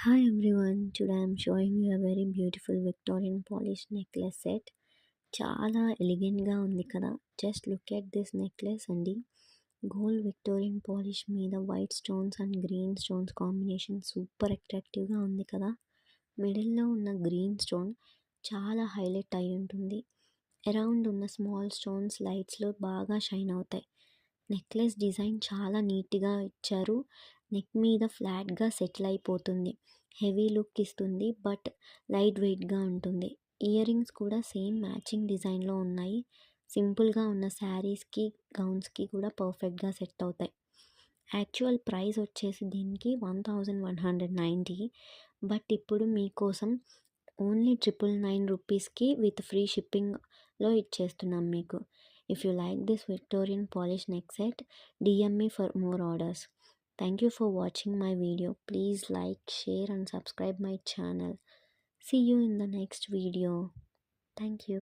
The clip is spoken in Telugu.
Hi everyone, today I'm showing you a very beautiful Victorian polish necklace set. చాలా ఎలిగెంట్గా ఉంది కదా. Just look at this necklace అండి. గోల్డ్ విక్టోరియన్ పాలిష్ మీద white stones and green stones combination super అట్రాక్టివ్గా ఉంది కదా. మిడిల్లో ఉన్న గ్రీన్ స్టోన్ చాలా హైలైట్ అయి ఉంటుంది. అరౌండ్ ఉన్న స్మాల్ స్టోన్స్ లైట్స్లో బాగా షైన్ అవుతాయి. నెక్లెస్ డిజైన్ చాలా నీట్గా ఇచ్చారు. నెక్ మీద ఫ్లాట్గా సెటిల్ అయిపోతుంది. హెవీ లుక్ ఇస్తుంది, బట్ లైట్ వెయిట్గా ఉంటుంది. ఇయర్ రింగ్స్ కూడా సేమ్ మ్యాచింగ్ డిజైన్లో ఉన్నాయి. సింపుల్గా ఉన్న శారీస్కి, గౌన్స్కి కూడా పర్ఫెక్ట్గా సెట్ అవుతాయి. యాక్చువల్ ప్రైస్ వచ్చేసి దీనికి 1190, బట్ ఇప్పుడు మీకోసం ఓన్లీ 999 రూపీస్కి విత్ ఫ్రీ షిప్పింగ్లో ఇచ్చేస్తున్నాం మీకు. If you like this Victorian polish neck set, DM me for more orders. Thank you for watching my video. Please like, share and subscribe my channel. See you in the next video. Thank you.